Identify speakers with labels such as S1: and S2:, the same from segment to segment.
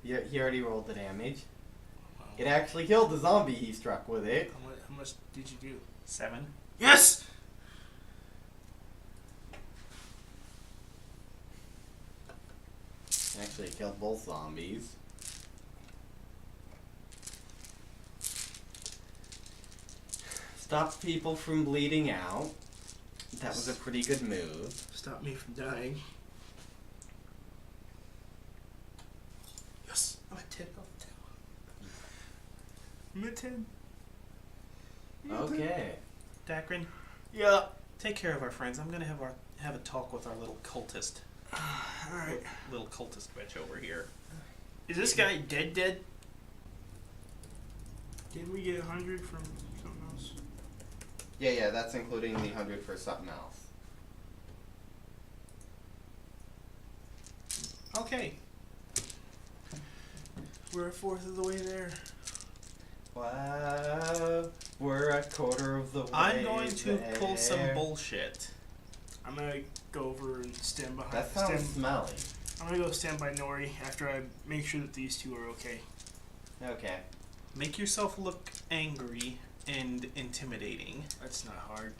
S1: He already rolled the damage. It actually killed the zombie he struck with it.
S2: How much did you do?
S3: 7.
S2: Yes!
S1: Actually, it killed both zombies. Stopped people from bleeding out. That was a pretty good move.
S2: Stop me from dying. Yes! I'm at 10 health. I'm at 10.
S1: Okay.
S3: Dacrin,
S2: Yeah.
S3: take care of our friends. I'm gonna have a talk with our little cultist.
S2: Alright.
S3: Little cultist bitch over here.
S2: Is this guy dead? Didn't we get 100 from something else?
S1: Yeah, that's including the 100 for something else.
S3: Okay.
S2: We're a fourth of the way there.
S1: Wow, we're a quarter of the way
S3: I'm going to
S1: there.
S3: pull some bullshit.
S2: I'm gonna go over and stand behind.
S1: That sounds smelly.
S2: I'm gonna go stand by Nori after I make sure that these two are okay.
S1: Okay.
S3: Make yourself look angry and intimidating.
S2: That's not hard.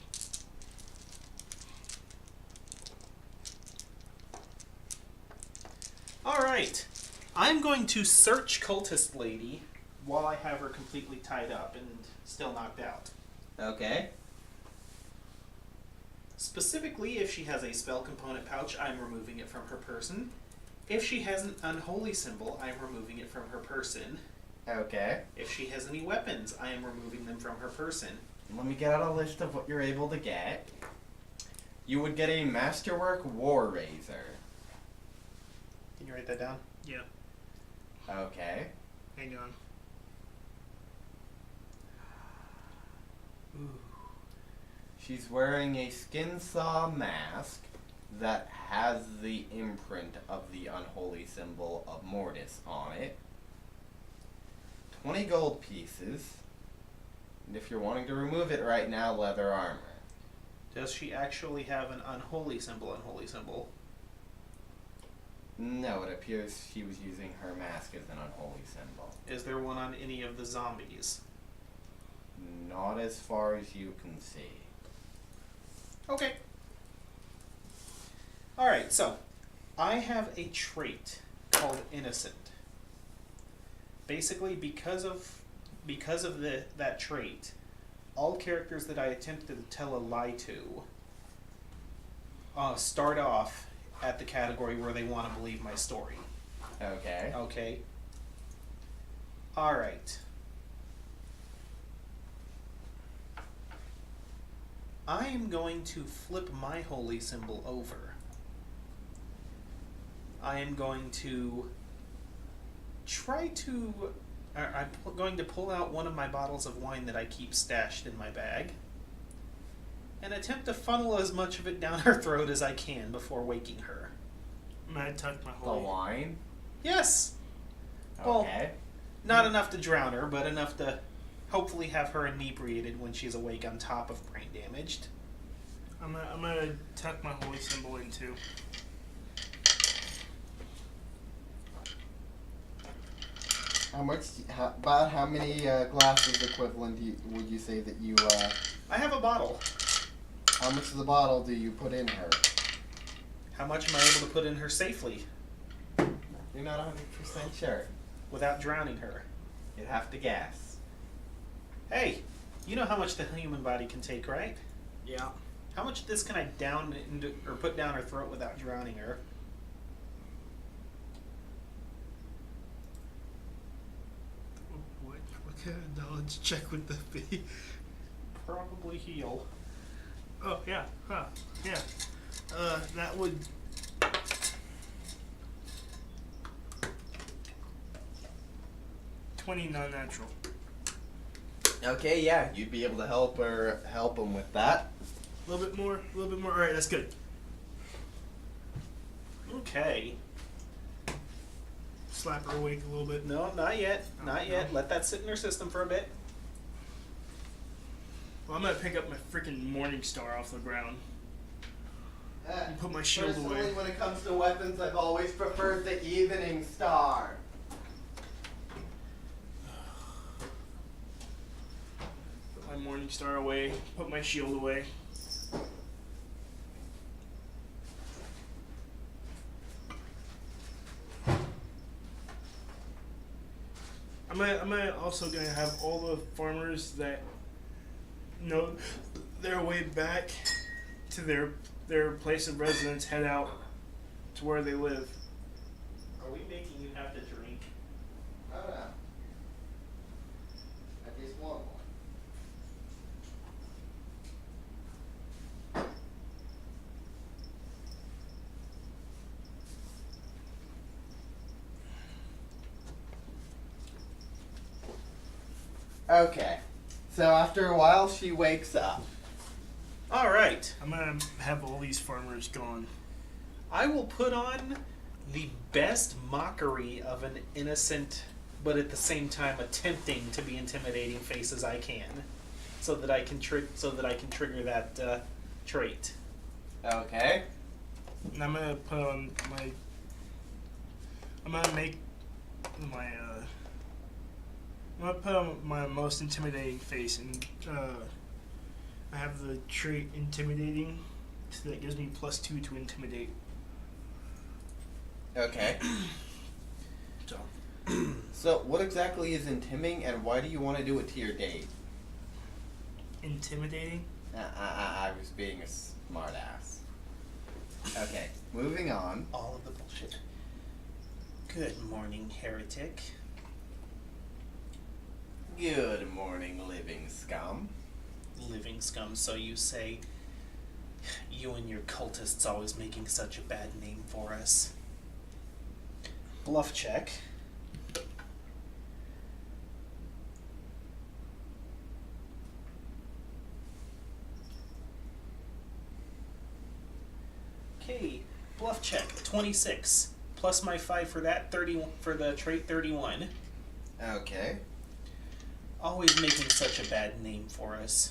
S3: Alright. I'm going to search Cultist Lady while I have her completely tied up and still knocked out.
S1: Okay.
S3: Specifically, if she has a spell component pouch, I'm removing it from her person. If she has an unholy symbol, I'm removing it from her person.
S1: Okay.
S3: If she has any weapons, I am removing them from her person.
S1: Let me get out a list of what you're able to get. You would get a Masterwork War Razor.
S3: Can you write that down?
S2: Yeah.
S1: Okay.
S2: Hang on.
S3: Ooh.
S1: She's wearing a skin saw mask that has the imprint of the unholy symbol of Mortis on it. 20 gold pieces. And if you're wanting to remove it right now, leather armor.
S3: Does she actually have an unholy symbol?
S1: No, it appears she was using her mask as an unholy symbol.
S3: Is there one on any of the zombies?
S1: Not as far as you can see.
S3: Okay. Alright, so I have a trait called Innocent. Basically, because of that trait, all characters that I attempt to tell a lie to start off at the category where they want to believe my story.
S1: Okay.
S3: Okay? Alright. I am going to flip my holy symbol over. I am going to I'm going to pull out one of my bottles of wine that I keep stashed in my bag and attempt to funnel as much of it down her throat as I can before waking her.
S2: I'm gonna tuck my
S1: The
S2: holy.
S1: wine?
S3: Yes! Well,
S1: Okay.
S3: not enough to drown her, but enough to hopefully have her inebriated when she's awake on top of brain damaged.
S2: I'm gonna tuck my holy symbol in too.
S1: About how many glasses equivalent would you say that you,
S3: I have a bottle.
S1: how much of the bottle do you put in her?
S3: How much am I able to put in her safely
S1: You're not 100% sure.
S3: without drowning her?
S1: You'd have to guess.
S3: Hey, you know how much the human body can take, right?
S2: Yeah.
S3: How much of this can I down into, or put down her throat without drowning her?
S2: What kind of knowledge check would that be?
S3: Probably heal.
S2: Oh yeah. Huh. Yeah. That would. $20 non-natural.
S1: Okay, yeah, you'd be able to help him with that.
S2: A little bit more. All right, that's good.
S3: Okay.
S2: Slap her awake a little bit.
S3: No, not yet. Not
S2: No.
S3: yet. Let that sit in her system for a bit.
S2: Well, I'm gonna pick up my freaking Morning Star off the ground. And put my shield
S1: Personally,
S2: away.
S1: when it comes to weapons, I've always preferred the Evening Star.
S2: morning star away, put my shield away. I'm also gonna have all the farmers that know their way back to their place of residence head out to where they live.
S3: Are we making you have to drink?
S1: Oh no. I just want one. Okay. So after a while, she wakes up.
S3: All right.
S2: I'm gonna have all these farmers gone.
S3: I will put on the best mockery of an innocent, but at the same time attempting to be intimidating face as I can, so that I can trigger that trait.
S1: Okay.
S2: And I'm gonna put on my. I'm gonna make my. I'm gonna put on my most intimidating face, and I have the trait intimidating, so that gives me +2 to intimidate.
S1: Okay.
S2: So.
S1: So what exactly is intiming, and why do you want to do it to your date?
S2: Intimidating?
S1: I was being a smart ass. Okay, moving on.
S3: All of the bullshit. Good morning, heretic.
S1: Good morning, living scum.
S3: Living scum, so you say. You and your cultists always making such a bad name for us. Bluff check. Okay, bluff check, 26. Plus my 5 for that, 31 for the trait 31.
S1: Okay.
S3: Always making such a bad name for us.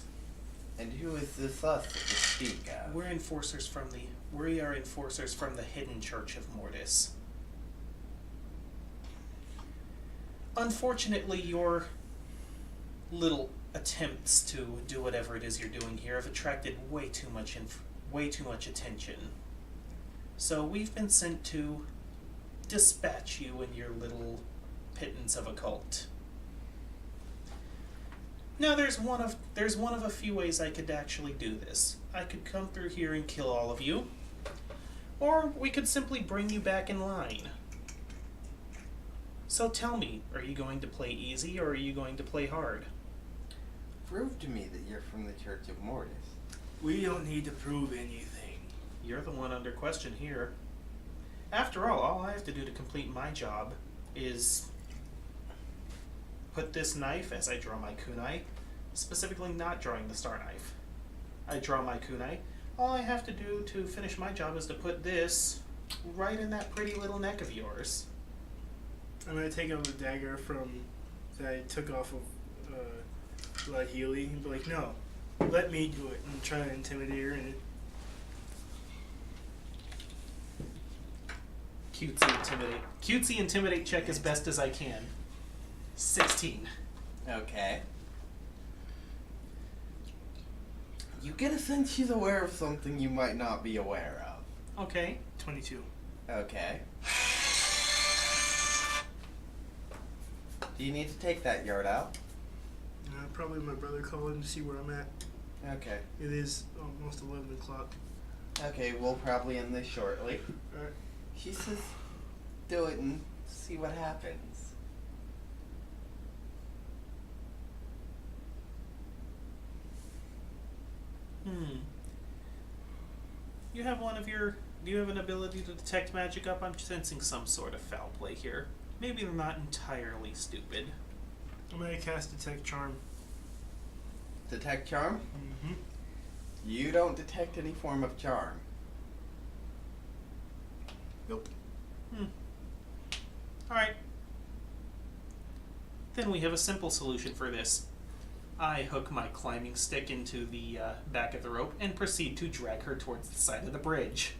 S1: And who is this us that you speak of?
S3: We are enforcers from the hidden Church of Mortis. Unfortunately, your little attempts to do whatever it is you're doing here have attracted way too much attention. So we've been sent to dispatch you and your little pittance of a cult. Now there's one of a few ways I could actually do this. I could come through here and kill all of you, or we could simply bring you back in line. So tell me, are you going to play easy or are you going to play hard?
S1: Prove to me that you're from the Church of Mortis.
S2: We don't need to prove anything.
S3: You're the one under question here. After all I have to do to complete my job is put this knife as I draw my kunai, specifically not drawing the star knife. I draw my kunai. All I have to do to finish my job is to put this right in that pretty little neck of yours.
S2: I'm gonna take out the dagger that I took off of Healy and be like, no, let me do it, and try to intimidate her. And
S3: Cutesy intimidate check as best as I can. 16.
S1: Okay. You get a sense she's aware of something you might not be aware of.
S3: Okay.
S2: 22.
S1: Okay. Do you need to take that yard out?
S2: Probably my brother calling to see where I'm at.
S1: Okay.
S2: It is almost 11 o'clock.
S1: Okay, we'll probably end this shortly.
S2: Alright.
S1: She says, do it and see what happens.
S3: Do you have an ability to detect magic up? I'm sensing some sort of foul play here. Maybe they're not entirely stupid.
S2: I'm gonna cast Detect Charm.
S1: Detect charm?
S2: Mm-hmm.
S1: You don't detect any form of charm.
S2: Nope.
S3: Alright. Then we have a simple solution for this. I hook my climbing stick into the back of the rope and proceed to drag her towards the side of the bridge.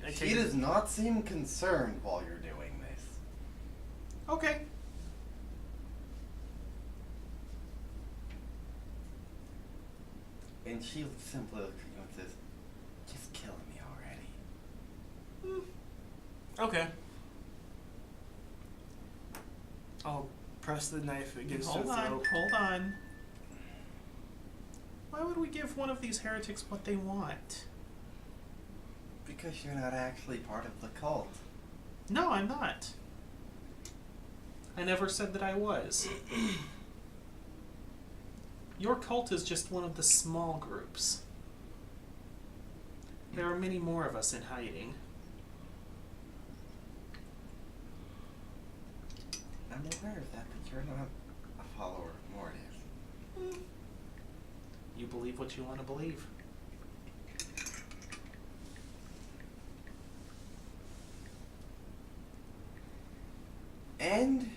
S2: I
S1: She
S2: take
S1: does not seem concerned while you're doing this.
S3: Okay.
S1: And she simply looks at you and says, just killing me already.
S2: Okay. I'll press the knife against her
S3: Hold on,
S2: throat.
S3: hold on. Why would we give one of these heretics what they want?
S1: Because you're not actually part of the cult.
S3: No, I'm not. I never said that I was. Your cult is just one of the small groups. There are many more of us in hiding.
S1: I'm aware of that, but you're not a follower of Mortis.
S3: You believe what you want to believe.
S1: And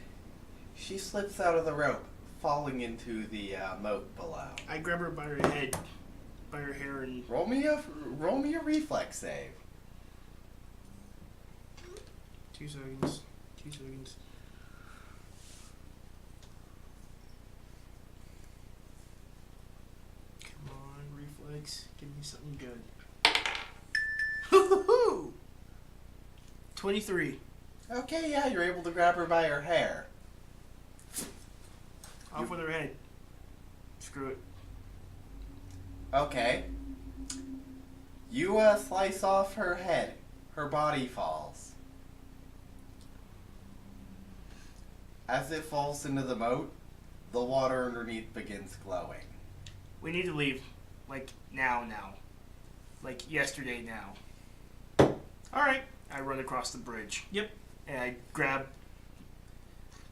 S1: she slips out of the rope, falling into the moat below.
S2: I grab her by her head, by her hair, and
S1: Roll me a reflex save.
S2: 2 seconds. 2 seconds. Come on, reflex. Give me something good. Hoo-hoo-hoo! 23.
S1: Okay, yeah, you're able to grab her by her hair.
S2: Off with her head. Screw it.
S1: Okay. You slice off her head. Her body falls. As it falls into the moat, the water underneath begins glowing.
S2: We need to leave. Like, now. Like, yesterday now.
S3: Alright.
S2: I run across the bridge.
S3: Yep.
S2: And I grab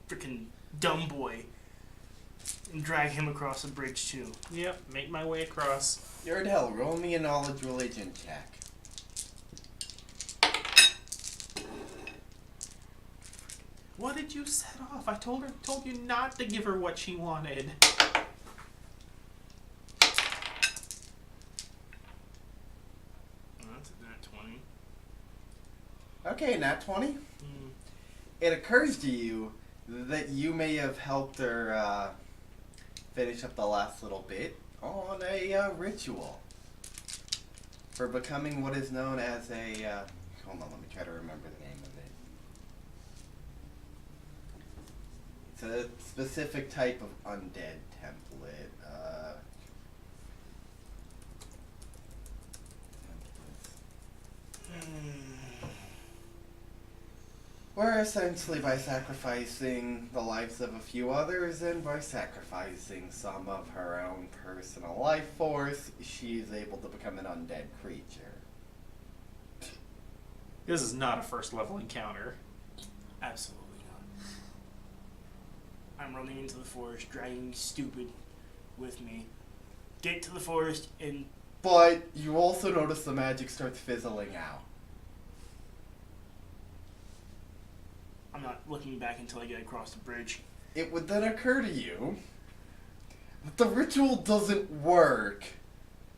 S2: freaking dumb boy and drag him across the bridge too.
S3: Yep. Make my way across.
S1: Yardell, roll me a knowledge religion check.
S3: What did you set off? I told you not to give her what she wanted.
S2: Oh, that's a nat 20.
S1: Okay, nat 20. It occurs to you that you may have helped her finish up the last little bit on a ritual for becoming what is known as a... hold on, let me try to remember the name of it. It's a specific type of undead template. Where essentially by sacrificing the lives of a few others and by sacrificing some of her own personal life force, she is able to become an undead creature.
S3: This is not a first level encounter.
S2: Absolutely not. I'm running into the forest, dragging stupid with me. Get to the forest and
S1: But you also notice the magic starts fizzling out.
S2: I'm not looking back until I get across the bridge.
S1: It would then occur to you that the ritual doesn't work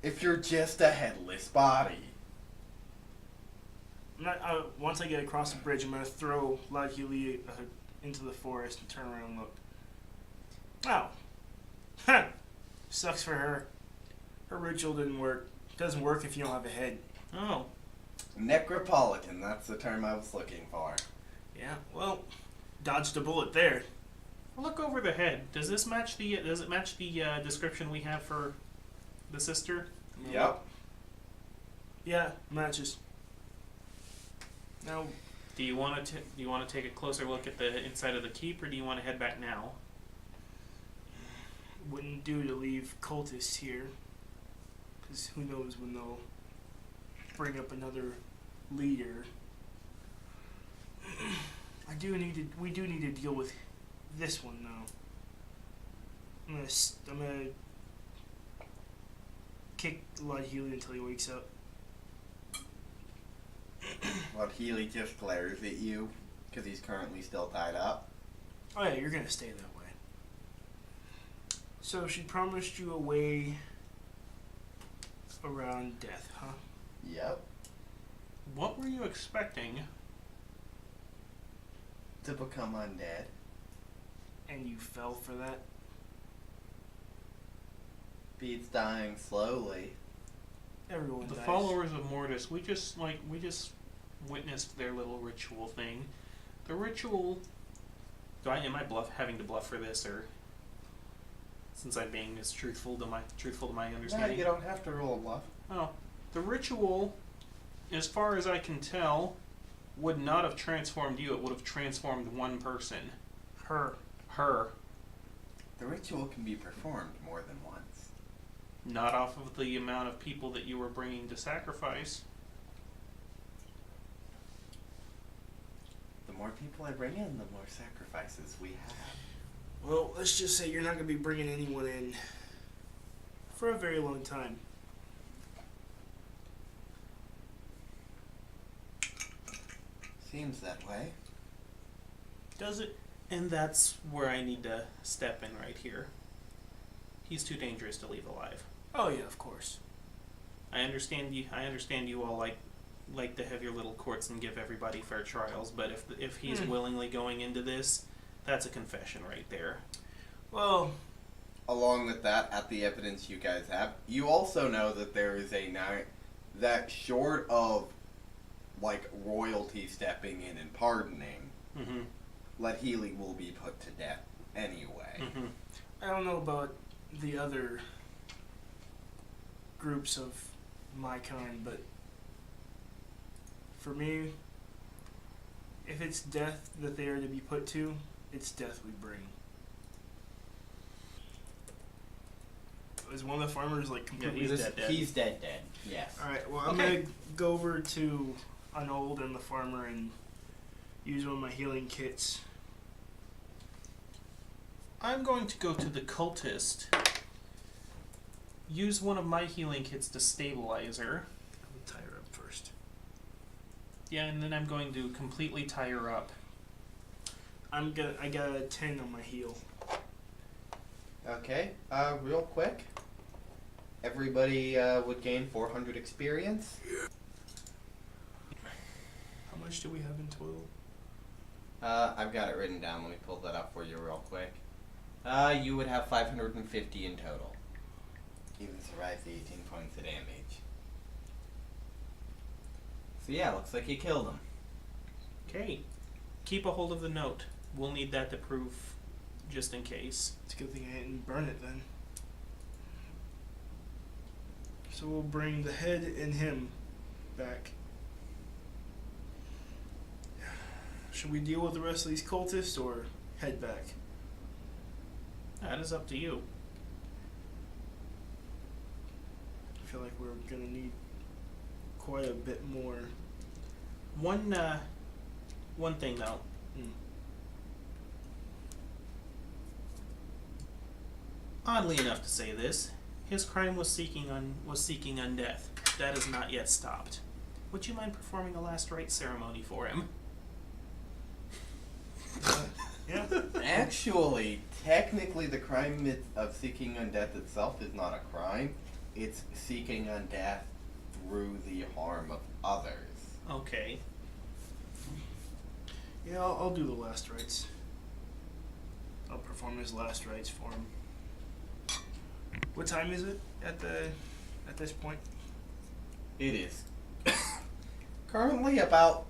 S1: if you're just a headless body.
S2: I'm not, once I get across the bridge, I'm going to throw Lad Healy into the forest and turn around and look. Oh. Huh. Sucks for her. Her ritual didn't work. Doesn't work if you don't have a head.
S3: Oh.
S1: Necropolitan, that's the term I was looking for.
S2: Yeah, well, dodged a bullet there.
S3: Look over the head. Does this match the? Does it match the description we have for the sister?
S1: Yep.
S2: Yeah, matches. Now,
S3: Do you want to take a closer look at the inside of the keep, or do you want to head back now?
S2: wouldn't do to leave cultists here. Because who knows when they'll bring up another leader. We do need to deal with this one though. I'm gonna kick Lord Healy until he wakes up.
S1: Well, Healy just glares at you because he's currently still tied up.
S2: Oh yeah, you're gonna stay that way. So she promised you a way around death, huh?
S1: Yep.
S4: What were you expecting?
S1: To become undead.
S2: And you fell for that?
S1: Beats dying slowly.
S2: Everyone
S4: The
S2: dies.
S4: followers of Mortis, we just witnessed their little ritual thing. The ritual. Am I having to bluff for this, or since I'm being as truthful to my
S1: No,
S4: understanding?
S1: you don't have to roll a bluff.
S4: Oh, the ritual, as far as I can tell, would not have transformed you. It would have transformed one person.
S2: Her.
S4: Her.
S1: The ritual can be performed more than once.
S4: Not off of the amount of people that you were bringing to sacrifice.
S1: The more people I bring in, the more sacrifices we have.
S2: Well, let's just say you're not going to be bringing anyone in for a very long time.
S1: Seems that way.
S3: Does it? And that's where I need to step in right here. He's too dangerous to leave alive.
S2: Oh yeah, of course.
S3: I understand you. I understand you all like to have your little courts and give everybody fair trials. But if he's willingly going into this, that's a confession right there.
S2: Well,
S1: Along with that, at the evidence you guys have, you also know that there is a night that short of like royalty stepping in and pardoning,
S3: Mm-hmm.
S1: Healy will be put to death anyway.
S3: Mm-hmm.
S2: I don't know about the other groups of my kind, but for me, if it's death that they are to be put to, it's death we bring. Is one of the farmers like completely
S3: he's dead.
S1: He's dead. Yes.
S2: Alright, well, I'm
S3: Okay.
S2: going to go over to Unold and the farmer and use one of my healing kits.
S3: I'm going to go to the cultist. Use one of my healing kits to stabilize her.
S2: I'm going to tie her up first.
S3: Yeah, and then I'm going to completely tie her up.
S2: I got a 10 on my heal.
S1: Okay. Real quick. Everybody would gain 400 experience.
S2: How much do we have in total?
S1: I've got it written down. Let me pull that up for you real quick. You would have 550 in total. Even survives the 18 points of damage. So yeah, looks like you killed him.
S3: Okay. Keep a hold of the note. We'll need that to prove just in case.
S2: It's a good thing I didn't burn it then. So we'll bring the head and him back. Should we deal with the rest of these cultists or head back?
S3: That is up to you.
S2: I feel like we're gonna need quite a bit more.
S3: One thing though. Oddly enough to say this, his crime was seeking undeath. That is not yet stopped. Would you mind performing a last rite ceremony for him?
S2: Yeah.
S1: Actually, technically, the crime of seeking undeath itself is not a crime. It's seeking undeath through the harm of others.
S3: Okay.
S2: Yeah, I'll do the last rites. I'll perform his last rites for him. What time is it at this point?
S1: It is currently about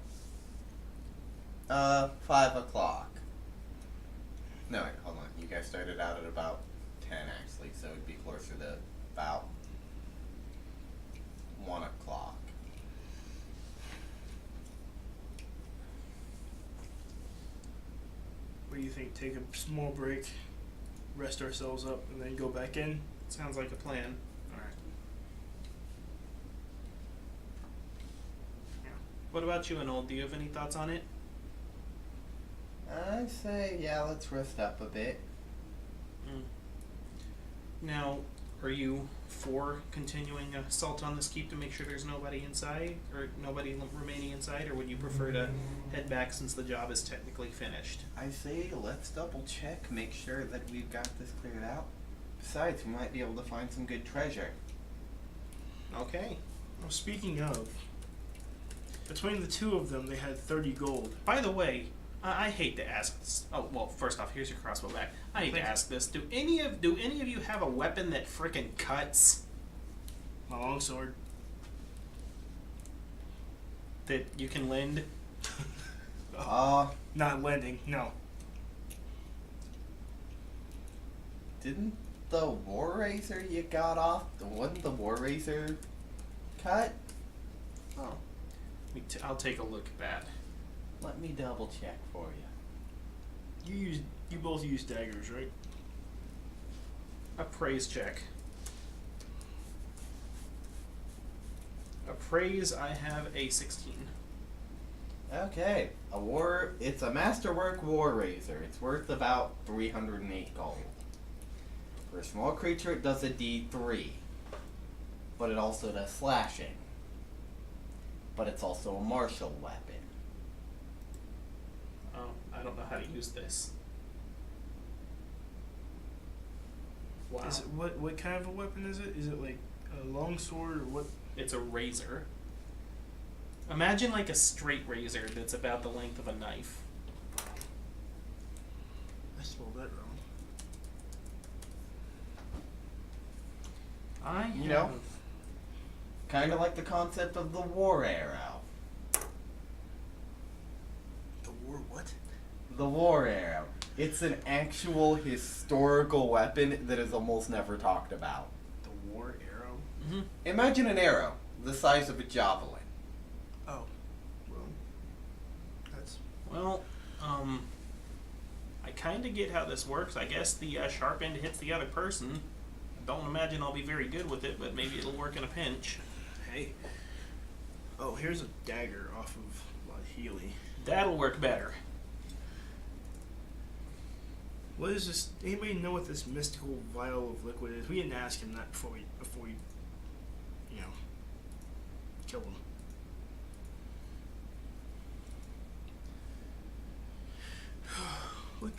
S1: 5 o'clock. No, wait, hold on. You guys started out at about 10 actually, so it'd be closer to about 1 o'clock.
S2: What do you think? Take a small break, rest ourselves up, and then go back in?
S3: Sounds like a plan.
S2: Alright.
S3: What about you, Anold? Do you have any thoughts on it?
S1: I say, yeah, let's rest up a bit.
S3: Now, are you for continuing assault on this keep to make sure there's nobody inside, or nobody remaining inside, or would you prefer to head back since the job is technically finished?
S1: I say, let's double check, make sure that we've got this cleared out. Besides, we might be able to find some good treasure.
S3: Okay.
S2: Well, speaking of, Between the two of them, they had 30 gold.
S3: By the way, I hate to ask this. Oh well, first off, here's your crossbow back. I hate to ask this. Do any of you have a weapon that frickin' cuts?
S2: My longsword.
S3: That you can lend?
S2: Not lending, no.
S1: Didn't the War Razor you got off? Wasn't the War Razor cut? Oh,
S3: I'll take a look at that.
S1: let me double check for you.
S2: You both use daggers, right?
S3: Appraise check. Appraise, I have a 16.
S1: Okay, it's a masterwork War Razor. It's worth about 308 gold. For a small creature, it does a D3, but it also does slashing. But it's also a martial weapon.
S3: Oh, I don't know how to use this. Wow.
S2: Is it, what kind of a weapon is it? Is it like a longsword or what?
S3: It's a razor. Imagine like a straight razor that's about the length of a knife.
S2: I spelled that wrong.
S1: You know, kind of like the concept of the war arrow.
S2: The war what?
S1: The war arrow. It's an actual historical weapon that is almost never talked about.
S2: The war arrow?
S3: Mm-hmm.
S1: Imagine an arrow the size of a javelin.
S2: Oh. Well, that's...
S3: Well, I kind of get how this works. I guess the sharp end hits the other person. Don't imagine I'll be very good with it, but maybe it'll work in a pinch.
S2: Hey. Oh, here's a dagger off of Healy.
S3: That'll work better.
S2: What is this? Anybody know what this mystical vial of liquid is? We didn't ask him that before we you know, killed him. What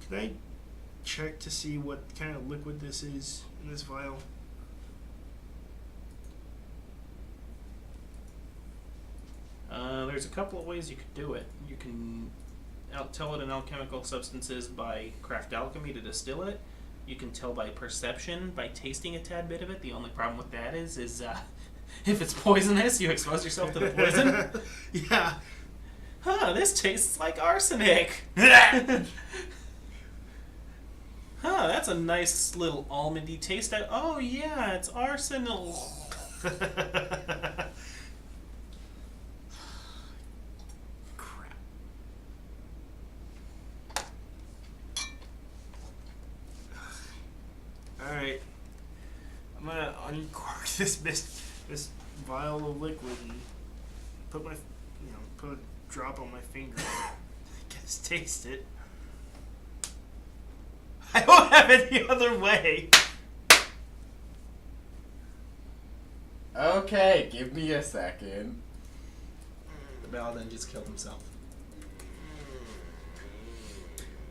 S2: can I check to see what kind of liquid this is in this vial?
S3: There's a couple of ways you could do it. You can tell it an alchemical substance is by craft alchemy to distill it. You can tell by perception by tasting a tad bit of it. The only problem with that is if it's poisonous, you expose yourself to the poison.
S2: Yeah.
S3: Huh, this tastes like arsenic. Huh, that's a nice little almondy taste. Oh yeah, it's arsenal.
S2: Crap. Alright. I'm gonna uncork this vial of liquid and put put a drop on my finger. I guess taste it. I don't have any other way.
S1: Okay, give me a second.
S3: The paladin just killed himself.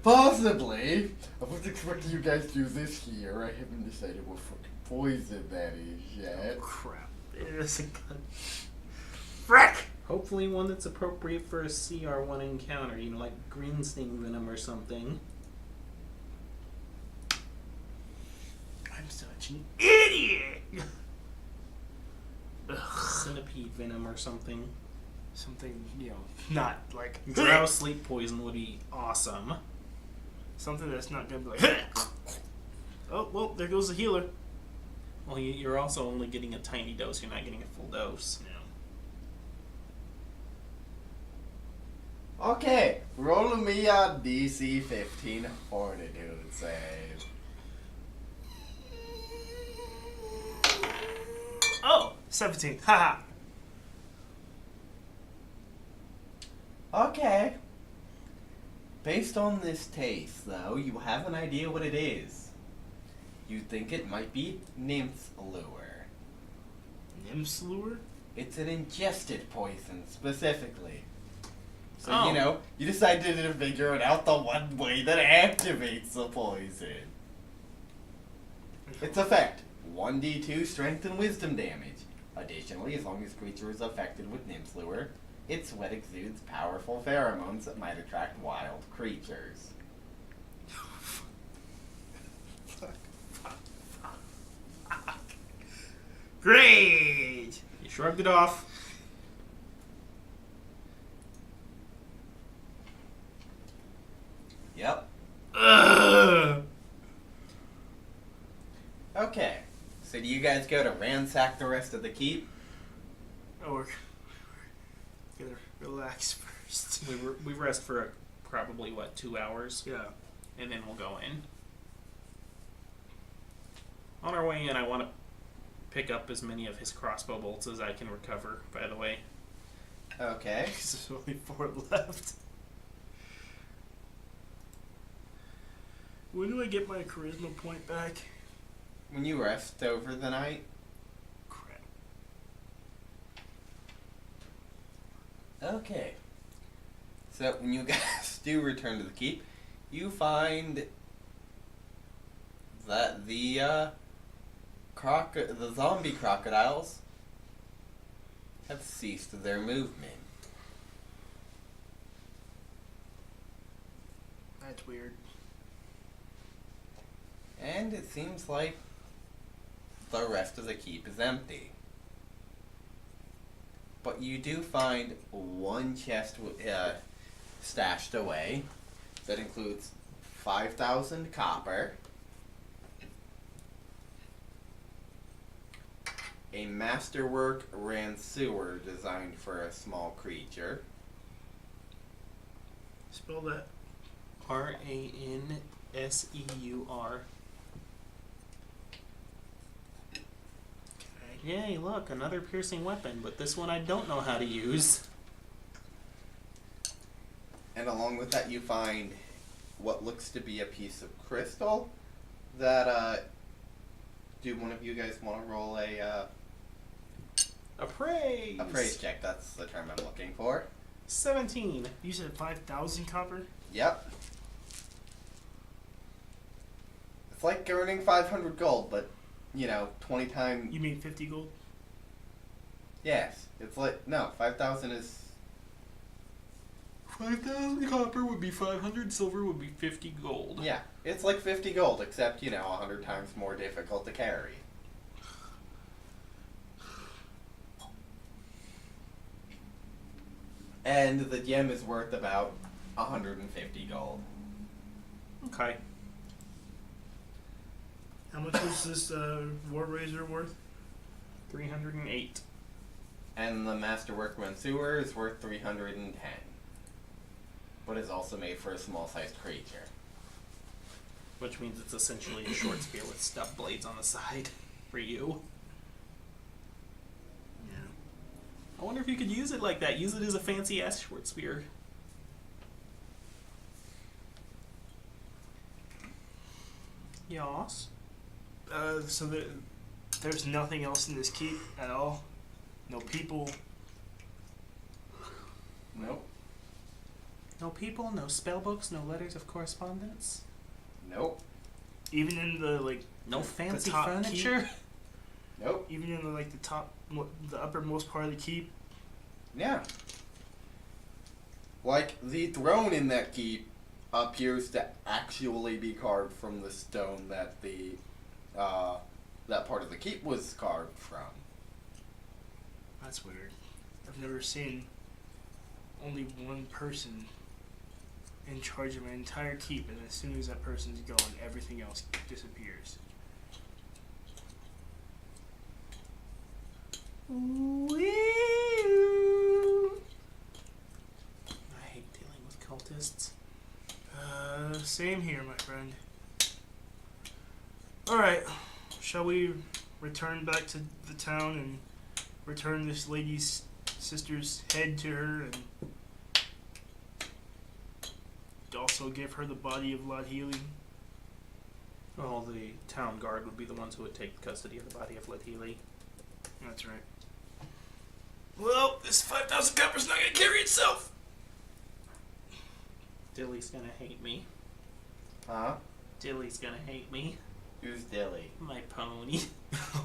S1: Possibly. I was expecting you guys to do this here. I haven't decided what fucking poison that is yet.
S2: Oh crap. It is a gun. Frick!
S3: Hopefully one that's appropriate for a CR1 encounter, you know, like green sting venom or something.
S2: I'm such an idiot!
S3: Centipede venom or something.
S2: Something, not like...
S3: Drow sleep poison would be awesome.
S2: Something that's not gonna be like... Oh, well, there goes the healer.
S3: Well, you're also only getting a tiny dose, you're not getting a full dose.
S1: Okay, roll me a DC 15 Fortitude save.
S2: Oh, 17. Haha.
S1: Okay. Based on this taste, though, you have an idea what it is. You think it might be nymph lure.
S2: Nymph's lure?
S1: It's an ingested poison, specifically. So,
S3: Oh.
S1: You decided to figure it out the one way that activates the poison. Its effect, 1d2 strength and wisdom damage. Additionally, as long as the creature is affected with nymph lure, its sweat exudes powerful pheromones that might attract wild creatures.
S2: Great!
S4: You shrugged it off.
S1: Yep.
S2: Ugh.
S1: Okay. So do you guys go to ransack the rest of the keep?
S2: Oh, we're gonna relax first.
S4: We rest for probably, 2 hours?
S2: Yeah.
S4: And then we'll go in. On our way in, I want to pick up as many of his crossbow bolts as I can recover, by the way.
S1: Okay.
S2: Because there's only 4 left. When do I get my charisma point back?
S1: When you rest over the night.
S2: Crap.
S1: Okay. So when you guys do return to the keep, you find that the zombie crocodiles have ceased their movement.
S2: That's weird.
S1: And it seems like the rest of the keep is empty. But you do find one chest stashed away that includes 5,000 copper, a masterwork ransuer designed for a small creature,
S2: Spell that.
S4: Ranseur.
S2: Okay.
S4: Yay, look, another piercing weapon, but this one I don't know how to use.
S1: and along with that you find what looks to be a piece of crystal that, do one of you guys want to roll a
S4: Appraise!
S1: praise check? That's the term I'm looking for.
S4: 17.
S2: You said 5,000 copper?
S1: Yep. It's like earning 500 gold, but, 20 times...
S2: You mean 50 gold?
S1: Yes. It's like... No, 5,000 is...
S4: 5,000 copper would be 500, silver would be 50 gold.
S1: Yeah. It's like 50 gold, except, 100 times more difficult to carry. And the gem is worth about 150 gold.
S4: Okay.
S2: How much was this War Razor worth?
S4: 308.
S1: And the Masterwork Mansewer is worth 310. But is also made for a small-sized creature.
S4: Which means it's essentially a short spear with stub blades on the side for you.
S2: Yeah.
S4: I wonder if you could use it like that. Use it as a fancy-ass short spear. Yas.
S2: So there's nothing else in this keep at all? No people?
S1: Nope.
S4: No people, no spell books, no letters of correspondence.
S1: Nope.
S2: Even in the, like...
S4: No fancy
S2: top
S4: furniture.
S1: Nope.
S2: Even in the, like, the uppermost part of the keep?
S1: Yeah. Like, the throne in that keep appears to actually be carved from the stone that that part of the keep was carved from.
S2: That's weird. I've never seen only one person in charge of an entire keep, and as soon as that person's gone, everything else disappears.
S4: I hate dealing with cultists.
S2: Same here, my friend. Alright, shall we return back to the town and return this lady's sister's head to her and also give her the body of Lad Healy?
S4: Well, the town guard would be the ones who would take custody of the body of Latili.
S2: That's right. Well, this 5,000 copper's not gonna carry itself!
S4: Dilly's gonna hate me.
S1: Huh?
S4: Dilly's gonna hate me.
S1: Who's Dilly?
S4: My pony.
S2: Oh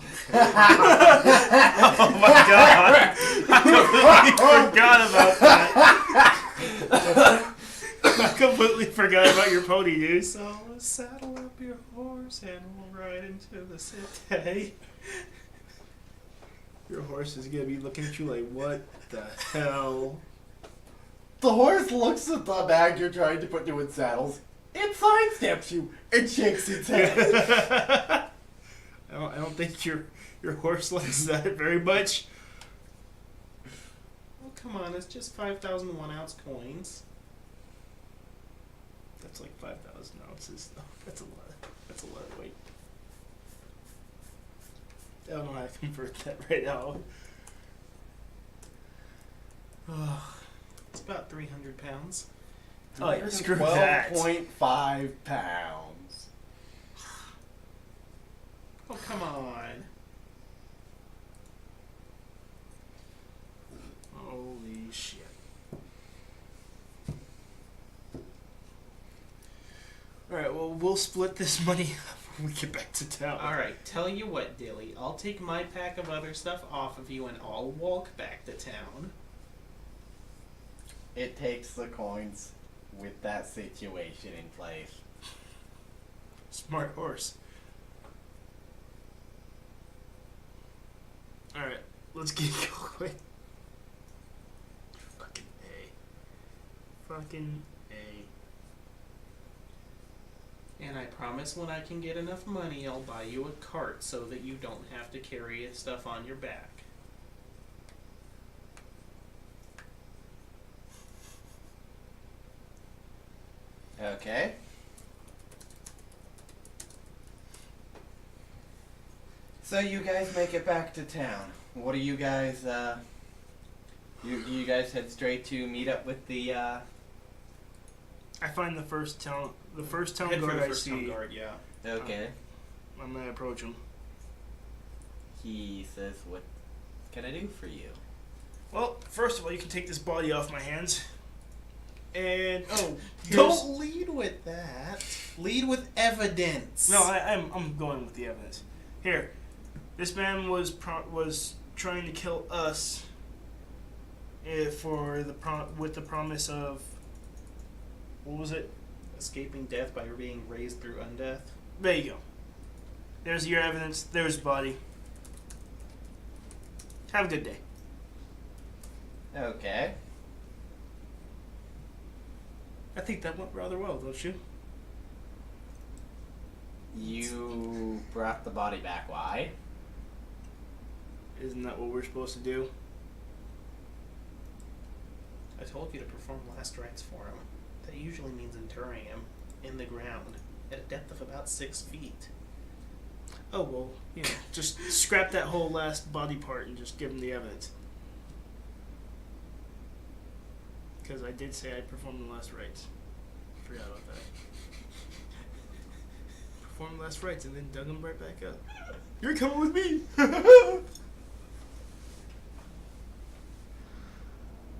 S2: my god! I completely forgot about that. I completely forgot about your pony, dude.
S3: So saddle up your horse and we'll ride into the city.
S2: Your horse is gonna be looking at you like, what the hell?
S1: The horse looks at the bag you're trying to put in saddles. It sidesteps you and shakes its head.
S2: I don't think your horse likes that very much.
S3: Oh, come on, it's just 5,000 1-ounce coins.
S2: That's like 5,000 ounces, though. That's a lot. That's a lot of weight. I don't know how to convert that right now.
S3: It's about 300 pounds.
S2: Oh, yeah, screw that.
S1: 12.5 pounds.
S3: Oh, come on.
S2: Holy shit. Alright, well, we'll split this money when we get back to town.
S3: Alright, tell you what, Dilly. I'll take my pack of other stuff off of you and I'll walk back to town.
S1: It takes the coins with that situation in place.
S2: Smart horse. Alright, let's get going. Fucking A. Fucking A.
S3: And I promise when I can get enough money, I'll buy you a cart so that you don't have to carry stuff on your back.
S1: Okay. So you guys make it back to town. What do you guys, you guys head straight to meet up with the,
S2: I find the first town
S3: Head for
S2: guard
S3: the
S2: I
S3: first town
S2: see.
S3: guard, yeah.
S1: Okay.
S2: I'm gonna approach him.
S1: He says, what can I do for you?
S2: Well, first of all, you can take this body off my hands. And
S3: Don't lead with that. Lead with evidence.
S2: No, I'm going with the evidence. Here, this man was trying to kill us, with the promise of, what was it?
S3: Escaping death by being raised through undeath.
S2: There you go. There's your evidence. There's body. Have a good day.
S1: Okay.
S2: I think that went rather well, don't you?
S1: You brought the body back. Why?
S2: Isn't that what we're supposed to do?
S3: I told you to perform last rites for him. That usually means interring him in the ground at a depth of about 6 feet.
S2: Oh, well, just scrap that whole last body part and just give him the evidence. Because I did say I performed the last rites. Forgot about that. Performed the last rites and then dug them right back up. You're coming with me!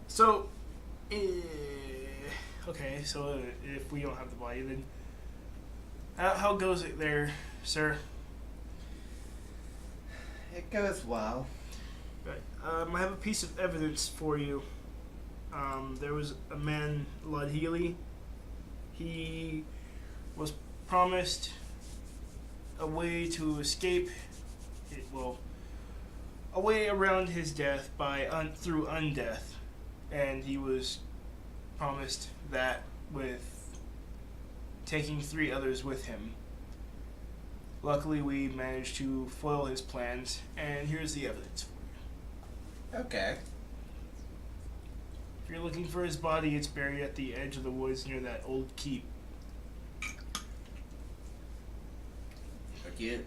S2: So, okay, so if we don't have the body, then how goes it there, sir?
S1: It goes well.
S2: Right. I have a piece of evidence for you. There was a man, Lud Healy. He was promised a way to escape, a way around his death through undeath. And he was promised that with taking 3 others with him. Luckily, we managed to foil his plans, and here's the evidence for you.
S1: Okay.
S2: If you're looking for his body, it's buried at the edge of the woods near that old keep.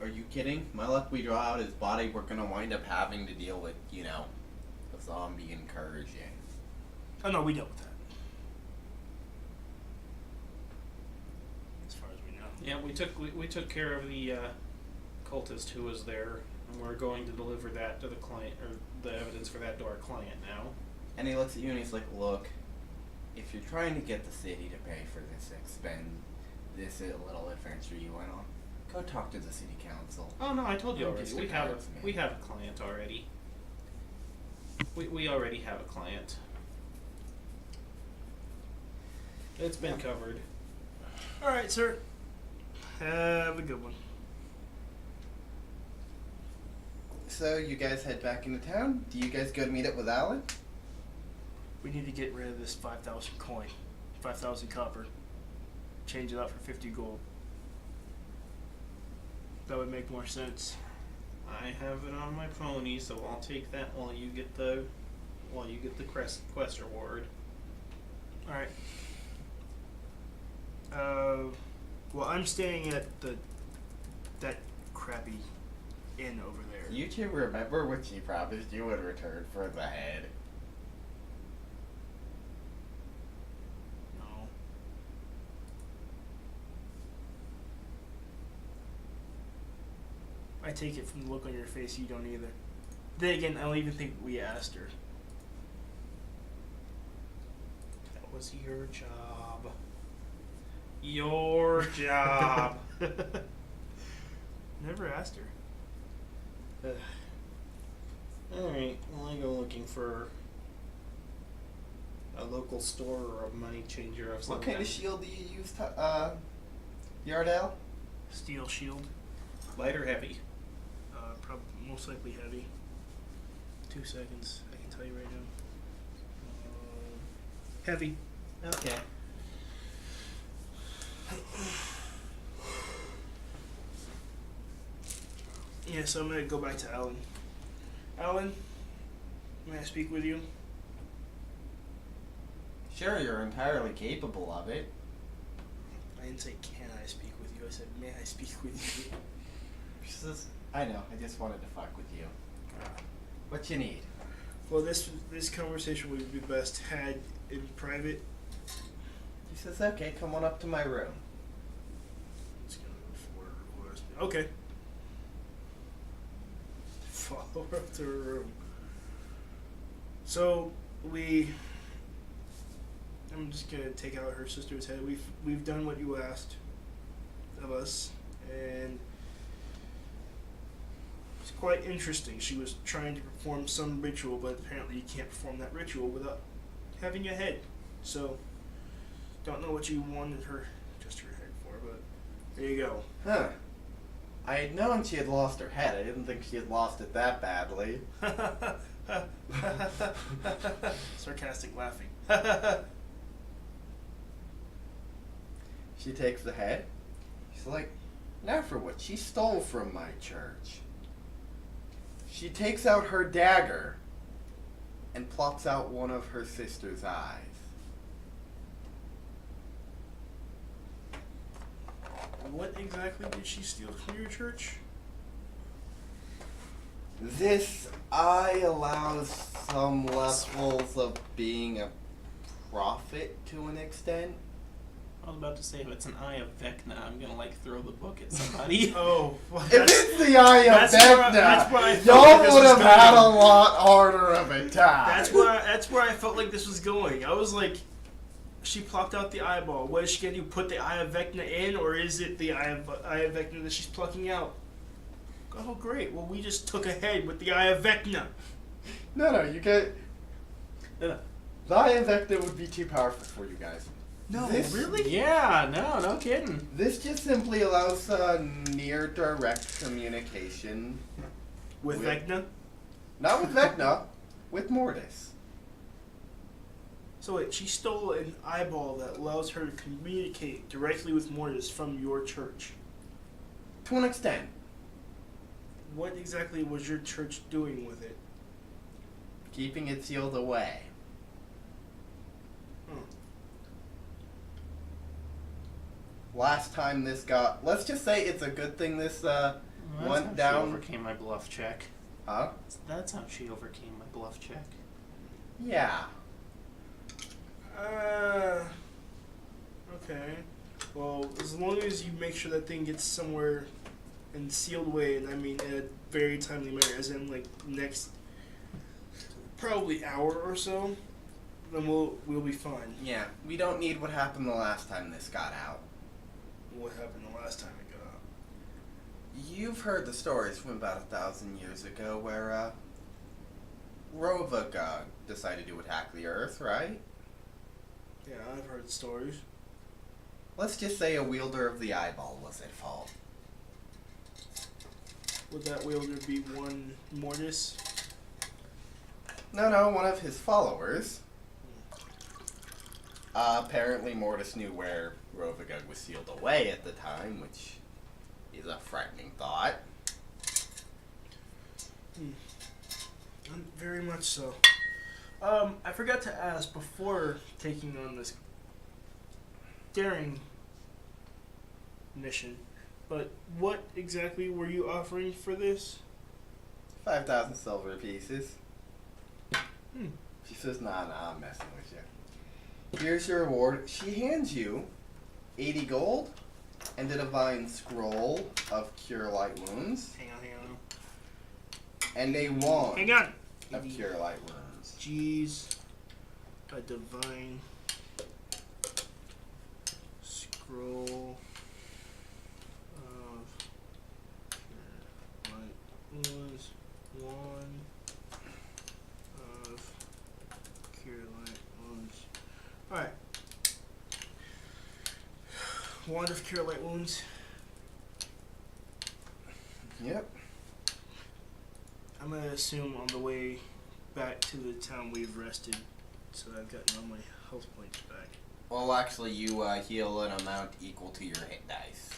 S1: Are you kidding? My luck, we draw out his body, we're gonna wind up having to deal with, a zombie incursion.
S2: Oh no, we dealt with that. As far as we know.
S3: Yeah, we took care of the cultist who was there, and we're going to deliver that to the client, or the evidence for that to our client now.
S1: And he looks at you and he's like, look, if you're trying to get the city to pay for this little adventure you went on, Go talk to the city council.
S4: Oh no, I told you
S1: I'm
S4: already.
S1: just a
S4: We have
S1: guardsman.
S4: we have a client already. We already have a client. It's been covered.
S2: All right, sir. Have a good one.
S1: So you guys head back into town? Do you guys go to meet up with Alan?
S2: We need to get rid of this 5,000 coin, 5,000 copper. Change it out for 50 gold. That would make more sense.
S4: I have it on my pony, so I'll take that while you get the quest reward.
S2: All right. Well, I'm staying at that crappy inn over there.
S1: You two remember what she promised you in return for the head?
S2: No. I take it from the look on your face, you don't either. Then again, I don't even think we asked her.
S3: That was your job. Your job.
S2: Never asked her.
S3: Alright, well, I go looking for a local store or a money changer of some
S1: What kind of shield do you use, Yardell?
S2: Steel shield.
S3: Light or heavy?
S2: Probably most likely heavy. 2 seconds. I can tell you right now. Heavy.
S3: Okay.
S2: Yeah, so I'm gonna go back to Alan. Alan, may I speak with you?
S1: Sure, you're entirely capable of it.
S2: I didn't say can I speak with you. I said may I speak with you.
S1: She says, I know, I just wanted to fuck with you. What you need?
S2: Well, this conversation would be best had in private.
S1: She says, okay, come on up to my room.
S2: Let's go for okay. Follow her up to her room. So I'm just gonna take out her sister's head. We've done what you asked of us, and it's quite interesting. She was trying to perform some ritual, but apparently you can't perform that ritual without having a head. So don't know what you wanted just her head for, but there you go.
S1: Huh. I had known she had lost her head. I didn't think she had lost it that badly.
S2: Sarcastic laughing.
S1: She takes the head. She's like, now for what she stole from my church. She takes out her dagger and plops out one of her sister's eyes.
S2: What exactly did she steal from your church?
S1: This eye allows some levels of being a prophet to an extent.
S4: I was about to say if it's an eye of Vecna, I'm gonna throw the book at somebody.
S2: Oh, well,
S1: If it's the eye of
S2: that's where I
S1: Vecna,
S2: felt
S1: y'all
S2: like this
S1: would
S2: was
S1: have had a
S2: going.
S1: lot harder of a time.
S2: That's where I felt like this was going. I was like, she plopped out the eyeball. What is she gonna do? Put the eye of Vecna in, or is it the eye of Vecna that she's plucking out? Oh, great. Well, we just took a head with the eye of Vecna.
S1: No, you get.
S2: No.
S1: The eye of Vecna would be too powerful for you guys.
S2: No,
S1: This-
S2: really?
S4: Yeah, no kidding.
S1: This just simply allows near direct communication.
S2: With Vecna?
S1: Not with Vecna, with Mortis.
S2: So wait, she stole an eyeball that allows her to communicate directly with Mortis from your church.
S1: To an extent.
S2: What exactly was your church doing with it?
S1: Keeping it sealed away. Last time this got. Let's just say it's a good thing this
S4: That's
S1: went
S4: how
S1: down.
S4: She overcame my bluff check.
S1: Huh?
S4: That's how she overcame my bluff check.
S1: Yeah.
S2: Okay. Well, as long as you make sure that thing gets somewhere and sealed away, and I mean in a very timely manner, as in like next probably hour or so, then we'll be fine.
S1: Yeah. We don't need what happened the last time this got out.
S2: What happened the last time it got out?
S1: you've heard the stories from about 1,000 years ago where, Rovak, decided to attack the Earth, right?
S2: Yeah, I've heard stories.
S1: Let's just say a wielder of the eyeball was at fault.
S2: Would that wielder be one Mortis?
S1: No, one of his followers. Apparently Mortis knew where Rovagug was sealed away at the time, which is a frightening thought.
S2: Very much so. I forgot to ask before taking on this daring mission, but what exactly were you offering for this?
S1: 5,000 silver pieces.
S2: Hmm.
S1: She says, nah, I'm messing with you. Here's your reward. She hands you 80 gold and a divine scroll of cure light wounds
S2: Hang on.
S1: and a wand
S2: Hang on!
S1: of cure light wounds.
S2: Jeez. A divine scroll of light wounds. One of cure light wounds. Alright. Wand of cure light wounds.
S1: Yep.
S2: I'm gonna assume on the way back to the town we've rested, so I've gotten all my health points back.
S1: Well, actually, you heal an amount equal to your hit dice,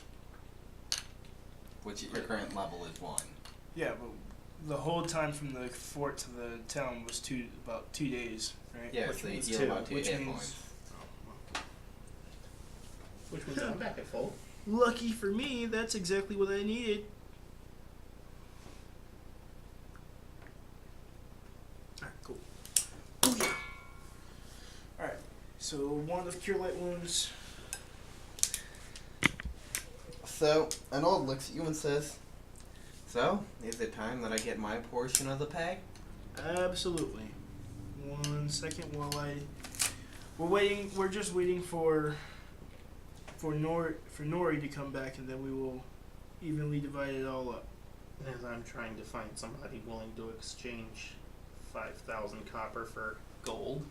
S1: which at your current level is 1.
S2: Yeah, but the whole time from the fort to the town was about 2 days, right?
S1: Yeah,
S2: Which
S1: so you
S2: means
S1: heal
S2: two,
S1: about 2
S2: which
S1: hit
S2: means-
S1: points.
S2: oh,
S3: Which means I'm back at full.
S2: well. Lucky for me, that's exactly what I needed. Alright, cool. Booyah! Alright, so Wand of Cure Light Wounds.
S1: So, an old looks at you and says, so, is it time that I get my portion of the pay?
S2: Absolutely. 1 second while we're just waiting for Nori to come back, and then we will evenly divide it all up.
S4: As I'm trying to find somebody willing to exchange 5,000 copper for gold.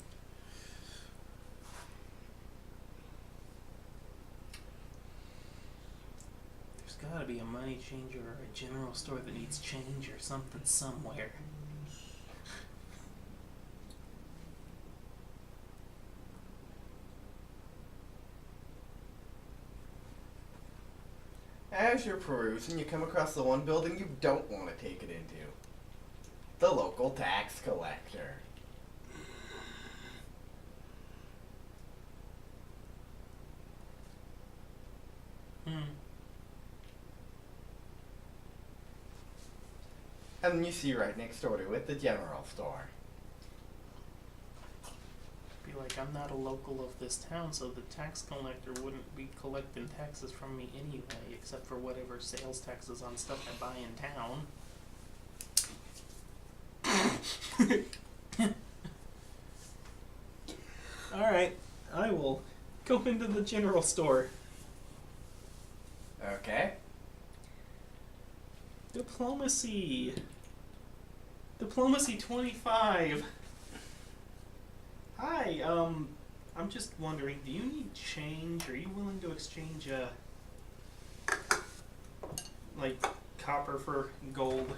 S4: There's gotta be a money changer or a general store that needs change or something somewhere.
S1: As you're perusing, you come across the one building you don't want to take it into. The local tax collector. And you see right next door to it the general store.
S4: Be like, I'm not a local of this town, so the tax collector wouldn't be collecting taxes from me anyway, except for whatever sales taxes on stuff I buy in town. Alright, I will go into the general store.
S1: Okay.
S4: Diplomacy 25. Hi, I'm just wondering, do you need change? Are you willing to exchange, like, copper for gold?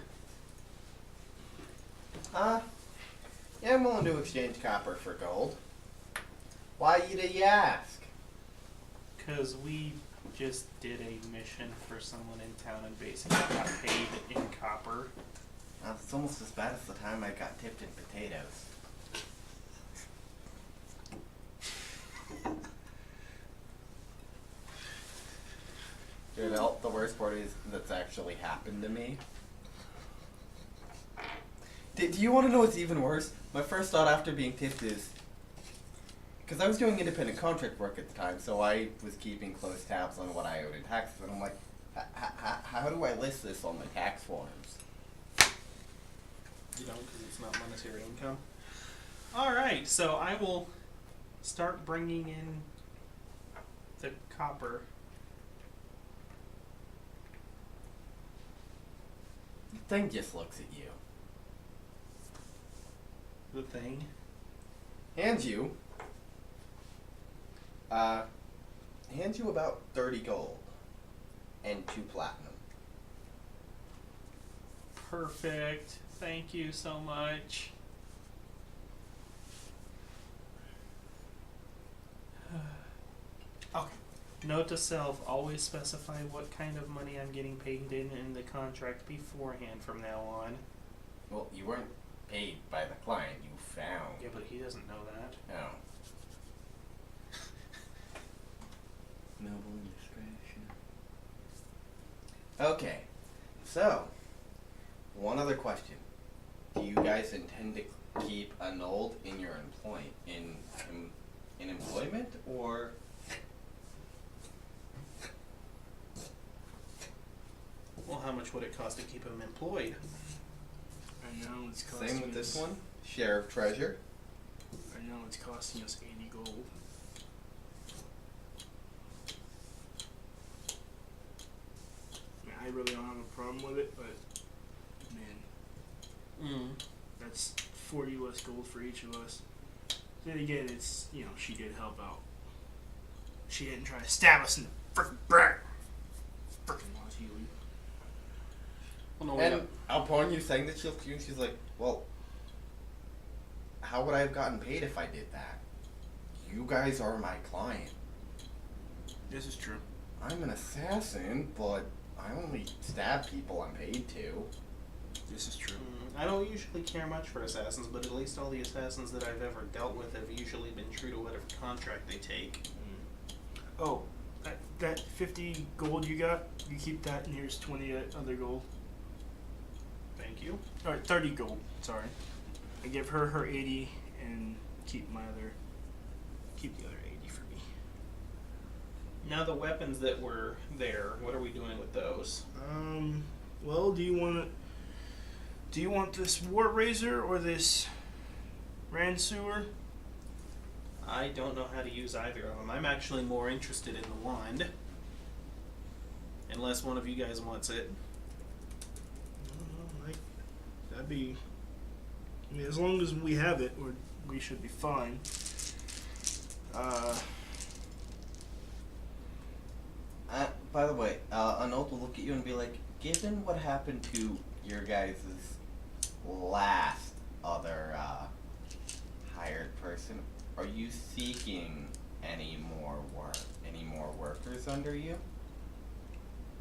S1: Yeah, I'm willing to exchange copper for gold. Why do you ask?
S4: 'Cause we just did a mission for someone in town and basically got paid in copper.
S1: It's almost as bad as the time I got tipped in potatoes. Dude, the worst part is that's actually happened to me. Do you want to know what's even worse? My first thought after being tipped is, because I was doing independent contract work at the time, so I was keeping close tabs on what I owed in taxes, and I'm like, how do I list this on the tax forms?
S4: You don't, because it's not monetary income. Alright, so I will start bringing in the copper.
S1: thing just looks at you.
S3: The thing.
S1: Hands you about 30 gold and 2 platinum.
S4: Perfect. Thank you so much.
S2: Okay.
S4: Note to self, always specify what kind of money I'm getting paid in the contract beforehand from now on.
S1: Well, you weren't paid by the client, you found.
S4: Yeah, but he doesn't know that.
S1: Oh. Noble indiscretion. Okay, so, one other question. Do you guys intend to keep Arnold in your in employment, or...
S3: Well, how much would it cost to keep him employed?
S2: I know it's costing
S1: Same with this
S2: us-
S1: one? Share of treasure?
S2: I know it's costing us 80 gold. I mean, I really don't have a problem with it, but man, that's 40 less gold for each of us. Then again, it's, you know, she did help out. She didn't try to stab us in the frickin' back. Frickin' lost healing.
S4: Well, no,
S1: And upon you saying that she's like, well, how would I have gotten paid if I did that? You guys are my client.
S2: This is true.
S1: I'm an assassin, but I only stab people I'm paid to.
S2: This is true.
S3: I don't usually care much for assassins, but at least all the assassins that I've ever dealt with have usually been true to whatever contract they take.
S2: Oh, that 50 gold you got, you keep that, and here's 20 other gold.
S3: Thank you.
S2: Alright, 30 gold, sorry. I give her her 80 and keep the other 80 for me.
S3: Now the weapons that were there, what are we doing with those?
S2: Well, do you want this war razor or this ransuer?
S3: I don't know how to use either of them. I'm actually more interested in the wand. Unless one of you guys wants it.
S2: That'd be. I mean, as long as we have it, we should be fine.
S1: By the way, Arnold will look at you and be like, given what happened to your guys' last other hired person, are you seeking any more workers under you?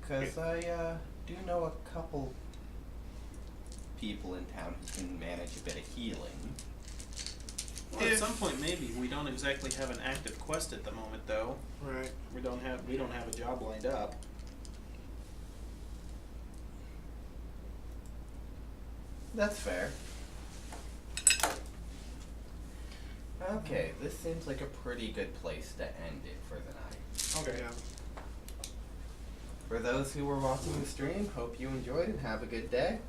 S1: Because I do know a couple people in town who can manage a bit of healing.
S3: Well, at some point maybe. We don't exactly have an active quest at the moment though.
S2: Right.
S3: We don't have a job lined up.
S1: That's fair. Okay, this seems like a pretty good place to end it for the night.
S3: Okay.
S2: Yeah.
S1: For those who were watching the stream, hope you enjoyed and have a good day.